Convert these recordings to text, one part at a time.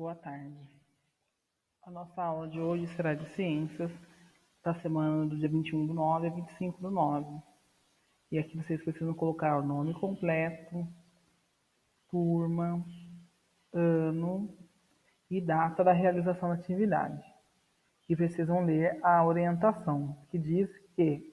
Boa tarde. A nossa aula de hoje será de ciências, da semana do dia 21/9 a 25/9. E aqui vocês precisam colocar o nome completo, turma, ano e data da realização da atividade. E precisam ler a orientação, que diz que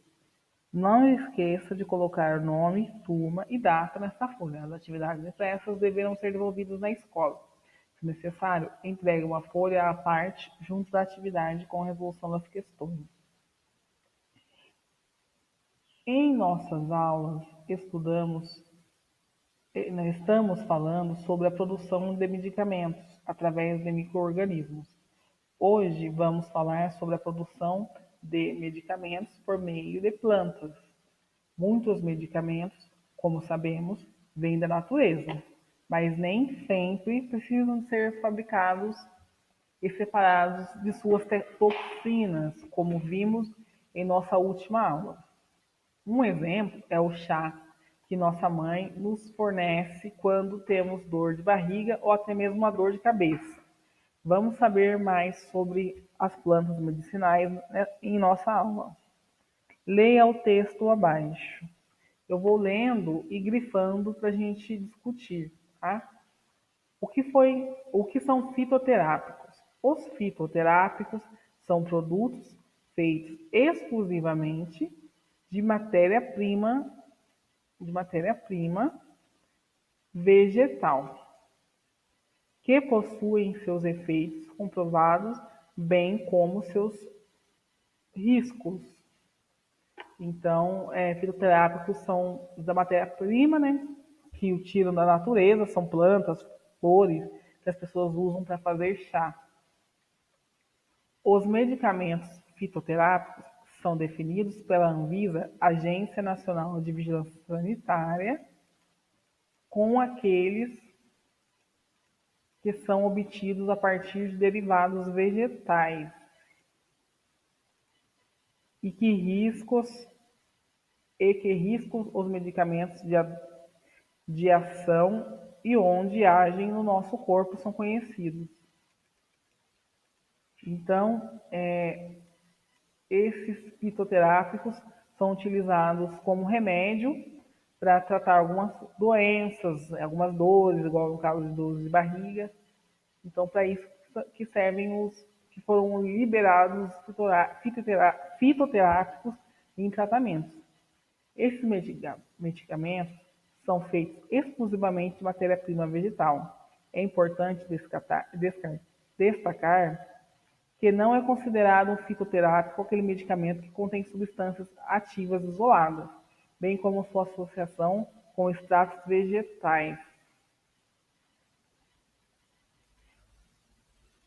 não esqueça de colocar nome, turma e data nessa folha. As atividades impressas deverão ser devolvidas na escola. Se necessário, entregue uma folha à parte junto da atividade com a resolução das questões. Em nossas aulas, estamos falando sobre a produção de medicamentos através de micro-organismos. Hoje vamos falar sobre a produção de medicamentos por meio de plantas. Muitos medicamentos, como sabemos, vêm da natureza, mas nem sempre precisam ser fabricados e separados de suas toxinas, como vimos em nossa última aula. Um exemplo é o chá que nossa mãe nos fornece quando temos dor de barriga ou até mesmo uma dor de cabeça. Vamos saber mais sobre as plantas medicinais, né, em nossa aula. Leia o texto abaixo. Eu vou lendo e grifando para a gente discutir, tá? O que são fitoterápicos? Os fitoterápicos são produtos feitos exclusivamente de matéria-prima vegetal, que possuem seus efeitos comprovados, bem como seus riscos. Então, fitoterápicos são da matéria-prima, né, que o tiram da natureza, são plantas, flores, que as pessoas usam para fazer chá. Os medicamentos fitoterápicos são definidos pela Anvisa, Agência Nacional de Vigilância Sanitária, com aqueles que são obtidos a partir de derivados vegetais e que riscos os medicamentos de ação e onde agem no nosso corpo são conhecidos. Então, esses fitoterápicos são utilizados como remédio para tratar algumas doenças, algumas dores, igual no caso de dores de barriga. Então, para isso que servem os que foram liberados fitoterápicos em tratamentos. Esses medicamentos são feitos exclusivamente de matéria-prima vegetal. É importante destacar que não é considerado um fitoterápico aquele medicamento que contém substâncias ativas isoladas, bem como sua associação com extratos vegetais.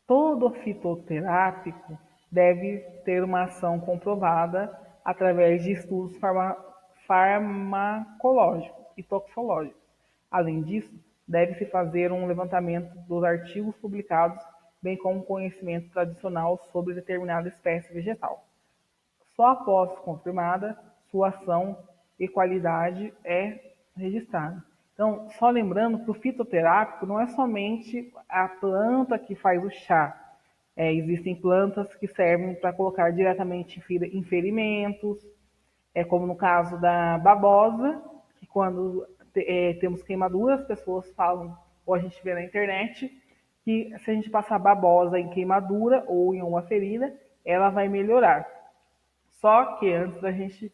Todo fitoterápico deve ter uma ação comprovada através de estudos farmacológicos e toxicológicos. Além disso, deve-se fazer um levantamento dos artigos publicados, bem como conhecimento tradicional sobre determinada espécie vegetal. Só após confirmada, sua ação e qualidade é registrada. Então, só lembrando que o fitoterápico não é somente a planta que faz o chá. Existem plantas que servem para colocar diretamente em ferimentos, como no caso da babosa, que quando temos queimadura, as pessoas falam, ou a gente vê na internet, que se a gente passar babosa em queimadura ou em uma ferida, ela vai melhorar. Só que antes da gente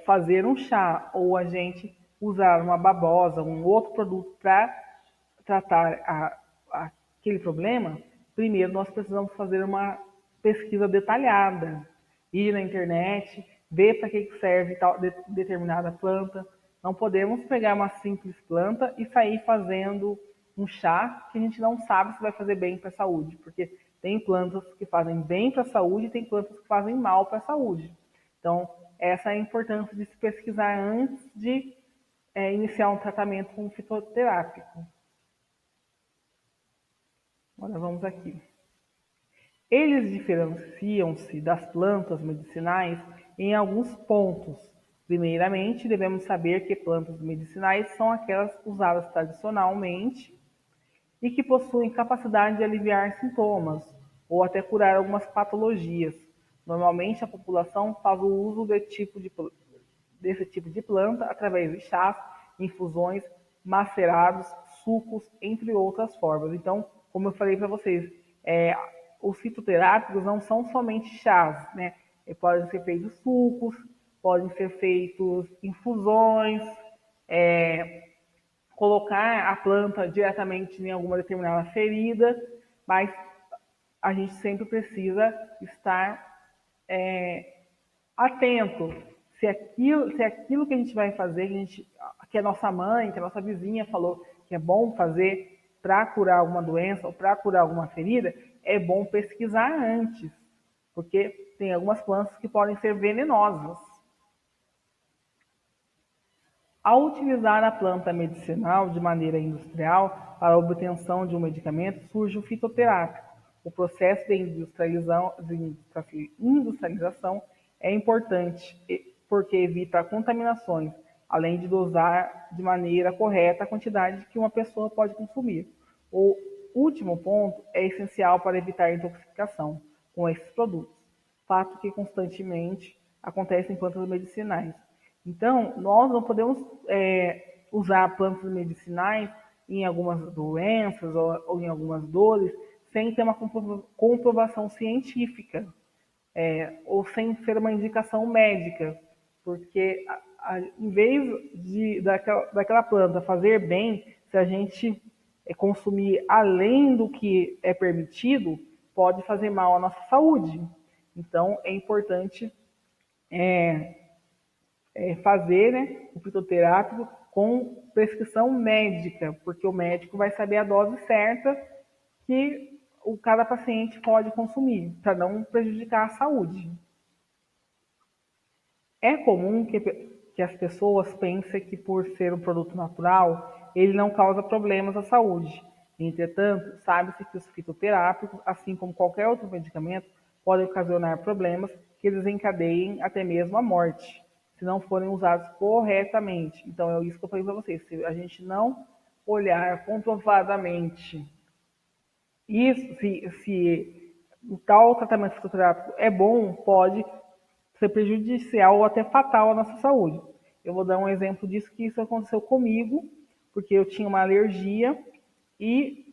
fazer um chá ou a gente usar uma babosa, um outro produto para tratar aquele problema, primeiro nós precisamos fazer uma pesquisa detalhada, ir na internet, ver para que serve determinada planta. Não podemos pegar uma simples planta e sair fazendo um chá que a gente não sabe se vai fazer bem para a saúde, porque tem plantas que fazem bem para a saúde e tem plantas que fazem mal para a saúde. Então, essa é a importância de se pesquisar antes de iniciar um tratamento com fitoterápico. Agora vamos aqui. Eles diferenciam-se das plantas medicinais em alguns pontos. Primeiramente, devemos saber que plantas medicinais são aquelas usadas tradicionalmente e que possuem capacidade de aliviar sintomas ou até curar algumas patologias. Normalmente, a população faz o uso desse tipo de planta através de chás, infusões, macerados, sucos, entre outras formas. Então, como eu falei para vocês, os fitoterápicos não são somente chás, né? Podem ser feitos sucos, podem ser feitos infusões, colocar a planta diretamente em alguma determinada ferida, mas a gente sempre precisa estar atento se aquilo que a gente vai fazer, que a nossa mãe, que a nossa vizinha falou que é bom fazer para curar alguma doença ou para curar alguma ferida, é bom pesquisar antes, porque tem algumas plantas que podem ser venenosas. Ao utilizar a planta medicinal de maneira industrial para a obtenção de um medicamento, surge o fitoterápico. O processo de industrialização é importante porque evita contaminações, além de dosar de maneira correta a quantidade que uma pessoa pode consumir. O último ponto é essencial para evitar intoxicação com esses produtos, fato que constantemente acontece em plantas medicinais. Então, nós não podemos usar plantas medicinais em algumas doenças ou em algumas dores sem ter uma comprovação científica, ou sem ser uma indicação médica, porque em vez daquela planta fazer bem, se a gente consumir além do que é permitido, pode fazer mal à nossa saúde. Então, é importante fazer, né, o fitoterápico com prescrição médica, porque o médico vai saber a dose certa que cada paciente pode consumir, para não prejudicar a saúde. É comum que as pessoas pensem que por ser um produto natural, ele não causa problemas à saúde. Entretanto, sabe-se que os fitoterápicos, assim como qualquer outro medicamento, podem ocasionar problemas que desencadeiem até mesmo a morte, se não forem usados corretamente. Então, é isso que eu falei para vocês. Se a gente não olhar comprovadamente isso, se o tal tratamento fitoterápico é bom, pode ser prejudicial ou até fatal à nossa saúde. Eu vou dar um exemplo disso, que isso aconteceu comigo, porque eu tinha uma alergia e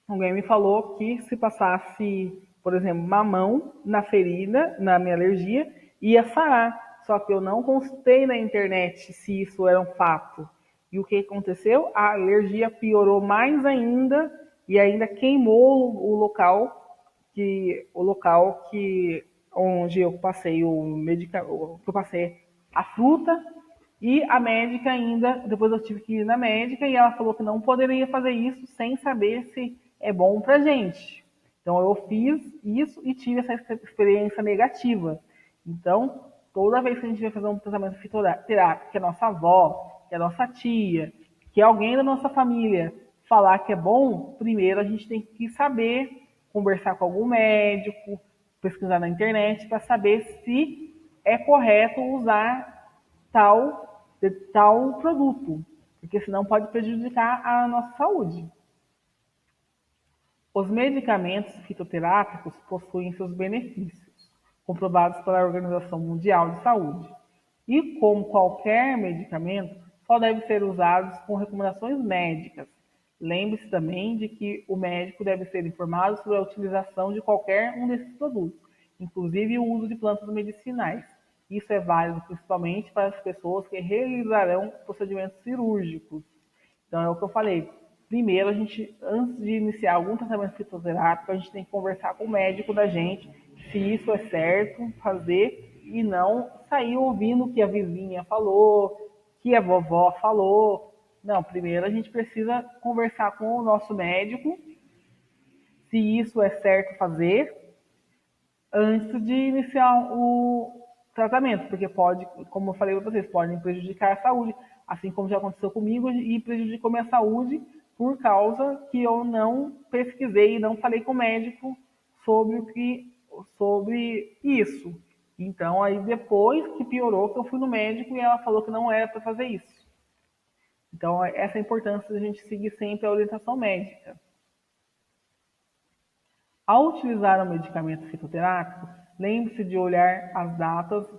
alguém me falou que se passasse, por exemplo, mamão na ferida, na minha alergia, ia sarar. Só que eu não consultei na internet se isso era um fato. E o que aconteceu? A alergia piorou mais ainda e ainda queimou o local que onde eu passei que eu passei a fruta, e a médica ainda, depois eu tive que ir na médica e ela falou que não poderia fazer isso sem saber se é bom pra gente. Então eu fiz isso e tive essa experiência negativa. Então, toda vez que a gente vai fazer um tratamento fitoterápico, que a nossa avó, que a nossa tia, que alguém da nossa família falar que é bom, primeiro a gente tem que saber conversar com algum médico, pesquisar na internet para saber se é correto usar tal produto, porque senão pode prejudicar a nossa saúde. Os medicamentos fitoterápicos possuem seus benefícios, comprovados pela Organização Mundial de Saúde. E, como qualquer medicamento, só deve ser usado com recomendações médicas. Lembre-se também de que o médico deve ser informado sobre a utilização de qualquer um desses produtos, inclusive o uso de plantas medicinais. Isso é válido principalmente para as pessoas que realizarão procedimentos cirúrgicos. Então, é o que eu falei. Primeiro, antes de iniciar algum tratamento fitoterápico, a gente tem que conversar com o médico da gente se isso é certo fazer e não sair ouvindo o que a vizinha falou, que a vovó falou. Não, primeiro a gente precisa conversar com o nosso médico se isso é certo fazer antes de iniciar o tratamento, porque pode, como eu falei para vocês, podem prejudicar a saúde, assim como já aconteceu comigo e prejudicou minha saúde por causa que eu não pesquisei e não falei com o médico sobre isso. Então, aí depois que piorou, que eu fui no médico e ela falou que não era para fazer isso. Então, essa é a importância de a gente seguir sempre a orientação médica. Ao utilizar o medicamento fitoterápico, lembre-se de olhar as datas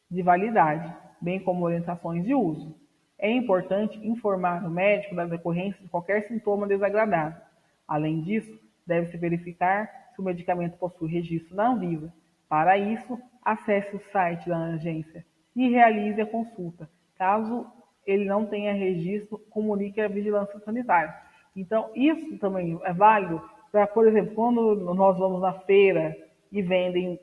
de validade, bem como orientações de uso. É importante informar o médico das decorrências de qualquer sintoma desagradável. Além disso, deve-se verificar se o medicamento possui registro na Anvisa. Para isso, acesse o site da agência e realize a consulta. Caso ele não tenha registro, comunique à vigilância sanitária. Então, isso também é válido para, por exemplo, quando nós vamos na feira e vendem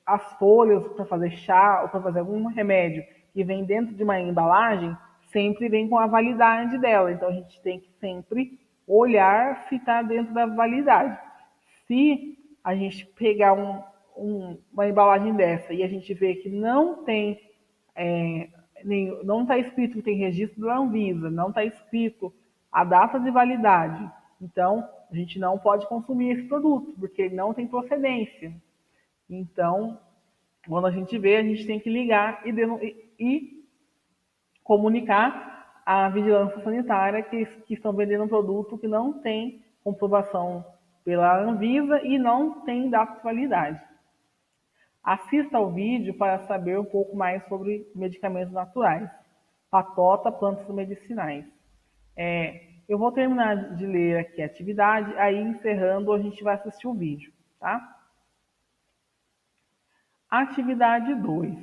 as folhas para fazer chá ou para fazer algum remédio e vem dentro de uma embalagem, sempre vem com a validade dela. Então, a gente tem que sempre olhar se está dentro da validade. Se a gente pegar uma embalagem dessa e a gente vê que não tem não está escrito que tem registro da Anvisa, não está escrito a data de validade. Então, a gente não pode consumir esse produto, porque ele não tem procedência. Então, quando a gente vê, a gente tem que ligar e comunicar à vigilância sanitária que estão vendendo um produto que não tem comprovação pela Anvisa e não tem data de validade. Assista ao vídeo para saber um pouco mais sobre medicamentos naturais. Patota, plantas medicinais. Eu vou terminar de ler aqui a atividade, aí encerrando a gente vai assistir o vídeo, tá? Atividade 2.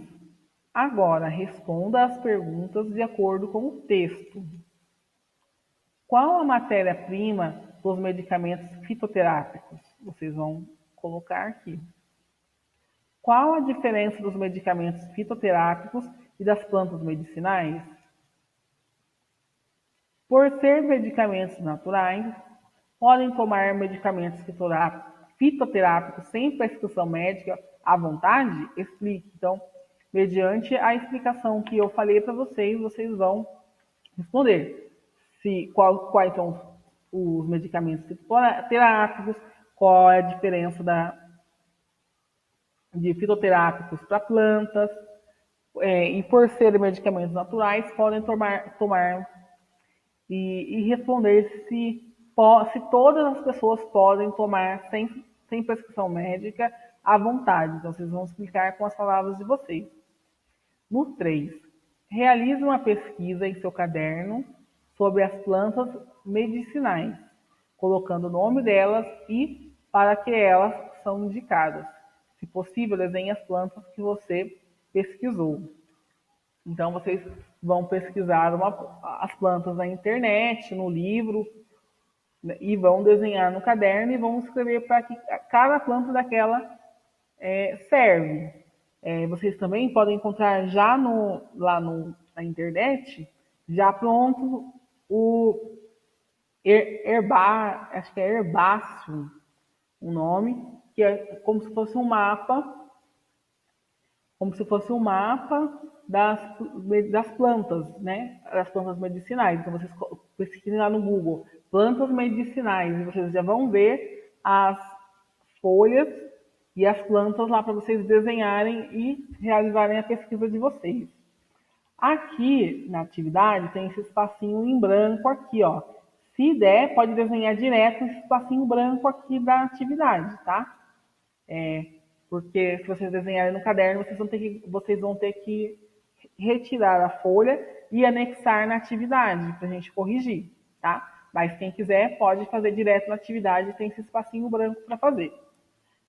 Agora, responda as perguntas de acordo com o texto. Qual a matéria-prima dos medicamentos fitoterápicos? Vocês vão colocar aqui. Qual a diferença dos medicamentos fitoterápicos e das plantas medicinais? Por ser medicamentos naturais, podem tomar medicamentos fitoterápicos sem prescrição médica à vontade? Explique. Então, mediante a explicação que eu falei para vocês, vocês vão responder quais são os medicamentos fitoterápicos, qual é a diferença de fitoterápicos para plantas, e por serem medicamentos naturais, podem tomar e responder se todas as pessoas podem tomar sem prescrição médica à vontade. Então, vocês vão explicar com as palavras de vocês. No 3, realize uma pesquisa em seu caderno sobre as plantas medicinais, colocando o nome delas e para que elas são indicadas. Se possível, desenhe as plantas que você pesquisou. Então, vocês vão pesquisar as plantas na internet, no livro, e vão desenhar no caderno e vão escrever para que cada planta daquela serve. Vocês também podem encontrar já na internet, já pronto, o acho que é herbáceo o nome, que é como se fosse um mapa das plantas, né? Das plantas medicinais. Então, vocês pesquisem lá no Google, plantas medicinais, e vocês já vão ver as folhas e as plantas lá para vocês desenharem e realizarem a pesquisa de vocês. Aqui na atividade tem esse espacinho em branco aqui, ó. Se der, pode desenhar direto esse espacinho branco aqui da atividade, tá? Porque se vocês desenharem no caderno, vocês vão ter que retirar a folha e anexar na atividade para a gente corrigir, tá? Mas quem quiser pode fazer direto na atividade, tem esse espacinho branco para fazer.